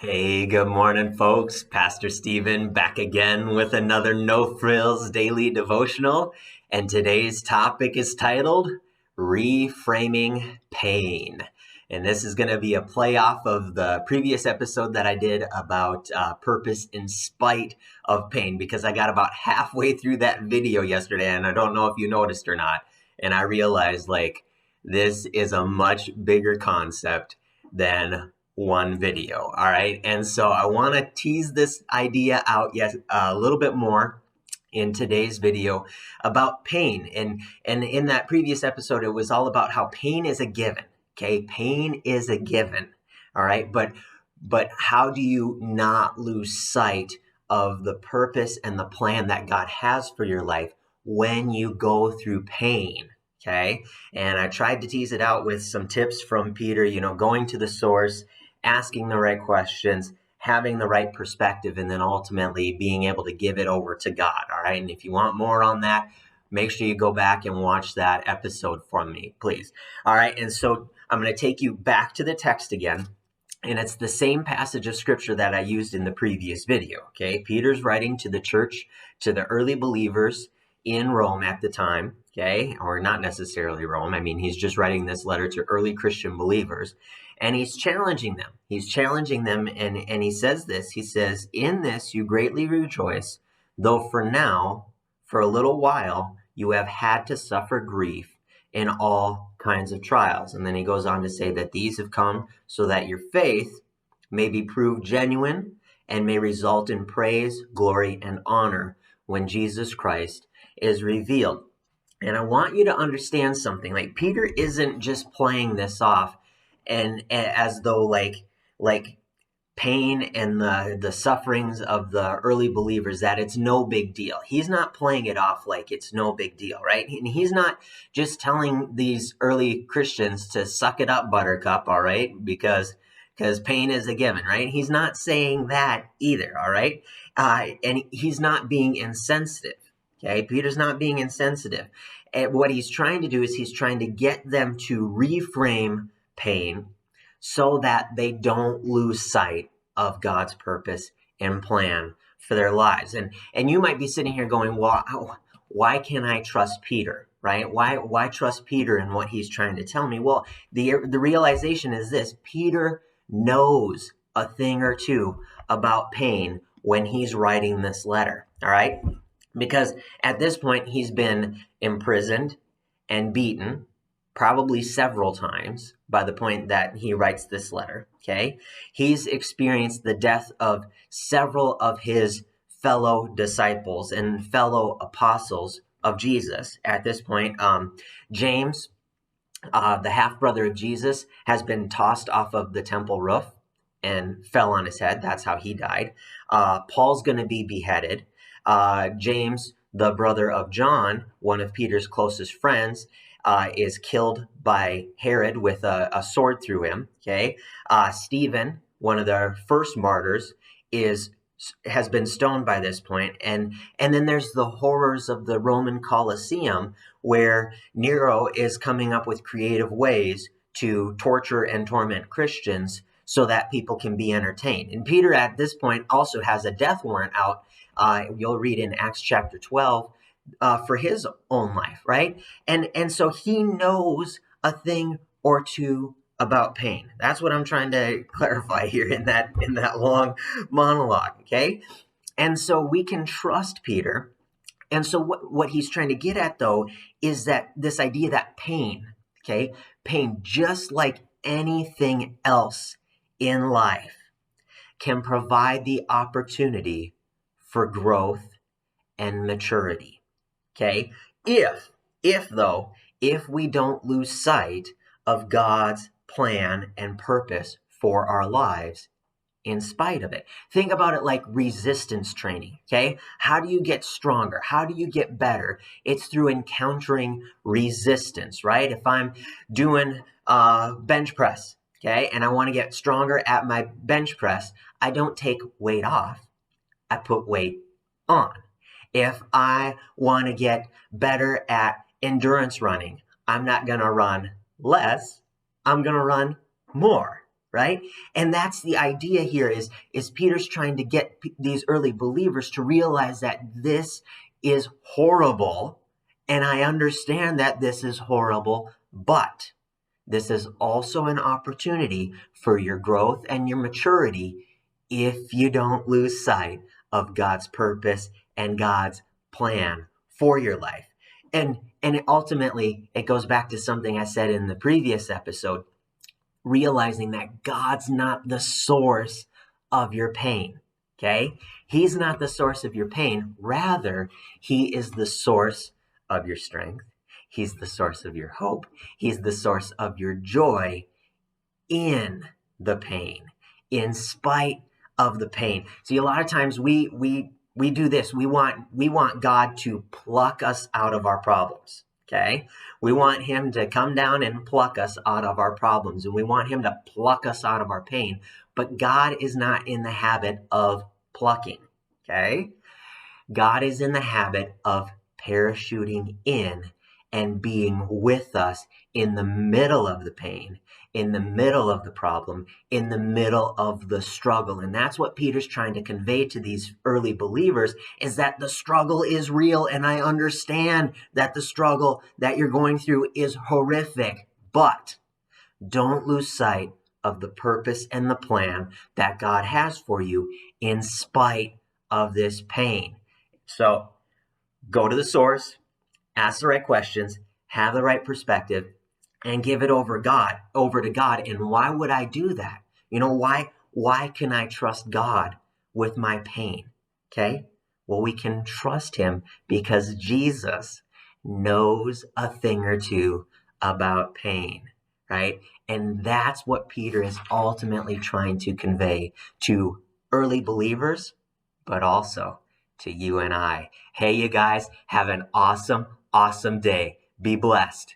Hey, good morning, folks. Pastor Stephen back again with another No Frills Daily Devotional. And today's topic is titled Reframing Pain. And this is going to be a play off of the previous episode that I did about purpose in spite of pain, because I got about halfway through that video yesterday, and I don't know if you noticed or not. And I realized, this is a much bigger concept than one video. All right. And so I want to tease this idea out yet a little bit more in today's video about pain. And in that previous episode, it was all about how pain is a given. Okay. Pain is a given. All right. But how do you not lose sight of the purpose and the plan that God has for your life when you go through pain? Okay. And I tried to tease it out with some tips from Peter, going to the source, asking the right questions, having the right perspective, and then ultimately being able to give it over to God. All right. And if you want more on that, make sure you go back and watch that episode from me, please. All right. And so I'm going to take you back to the text again. And it's the same passage of scripture that I used in the previous video. Okay. Peter's writing to the church, to the early believers in Rome at the time. Okay. Or not necessarily Rome. I mean, he's just writing this letter to early Christian believers. And he's challenging them. And he says this. He says, "In this you greatly rejoice, though for now, for a little while, you have had to suffer grief in all kinds of trials." And then he goes on to say that these have come so that your faith may be proved genuine and may result in praise, glory, and honor when Jesus Christ is revealed. And I want you to understand something. Like, Peter isn't just playing this off and as though like pain and the sufferings of the early believers, that it's no big deal. He's not playing it off like it's no big deal, right? And he's not just telling these early Christians to suck it up, buttercup, all right? Because pain is a given, right? He's not saying that either, all right? And he's not being insensitive, okay? Peter's not being insensitive. And what he's trying to do is he's trying to get them to reframe pain so that they don't lose sight of God's purpose and plan for their lives. And you might be sitting here going, well, why can't I trust Peter, right? Why trust Peter in what he's trying to tell me? Well, the realization is this: Peter knows a thing or two about pain when he's writing this letter, all right? Because at this point, he's been imprisoned and beaten, probably several times by the point that he writes this letter, okay? He's experienced the death of several of his fellow disciples and fellow apostles of Jesus. At this point, James, the half-brother of Jesus, has been tossed off of the temple roof and fell on his head. That's how he died. Paul's going to be beheaded. James, the brother of John, one of Peter's closest friends, is killed by Herod with a sword through him. Okay, Stephen, one of the first martyrs, has been stoned by this point, and then there's the horrors of the Roman Colosseum, where Nero is coming up with creative ways to torture and torment Christians so that people can be entertained. And Peter, at this point, also has a death warrant out. You'll read in Acts chapter 12. For his own life, right? And so he knows a thing or two about pain. That's what I'm trying to clarify here in that long monologue, okay? And so we can trust Peter. And so what he's trying to get at, though, is that this idea that pain, okay, pain, just like anything else in life, can provide the opportunity for growth and maturity. Okay, if we don't lose sight of God's plan and purpose for our lives in spite of it. Think about it like resistance training, okay? How do you get stronger? How do you get better? It's through encountering resistance, right? If I'm doing bench press, okay, and I want to get stronger at my bench press, I don't take weight off, I put weight on. If I want to get better at endurance running, I'm not going to run less, I'm going to run more, right? And that's the idea here is Peter's trying to get these early believers to realize that this is horrible. And I understand that this is horrible, but this is also an opportunity for your growth and your maturity if you don't lose sight of God's purpose and God's plan for your life. And ultimately, it goes back to something I said in the previous episode, realizing that God's not the source of your pain, okay? He's not the source of your pain. Rather, he is the source of your strength. He's the source of your hope. He's the source of your joy in the pain, in spite of the pain. See, a lot of times we do this. We want God to pluck us out of our problems. Okay? We want him to come down and pluck us out of our problems, and we want him to pluck us out of our pain. But God is not in the habit of plucking. Okay? God is in the habit of parachuting in and being with us in the middle of the pain, in the middle of the problem, in the middle of the struggle. And that's what Peter's trying to convey to these early believers, is that the struggle is real. And I understand that the struggle that you're going through is horrific, but don't lose sight of the purpose and the plan that God has for you in spite of this pain. So go to the source, ask the right questions, have the right perspective, and give it over to God. And why would I do that? Why can I trust God with my pain? Okay? Well, we can trust him because Jesus knows a thing or two about pain, right? And that's what Peter is ultimately trying to convey to early believers, but also to you and I. Hey, you guys, have an awesome, awesome day. Be blessed.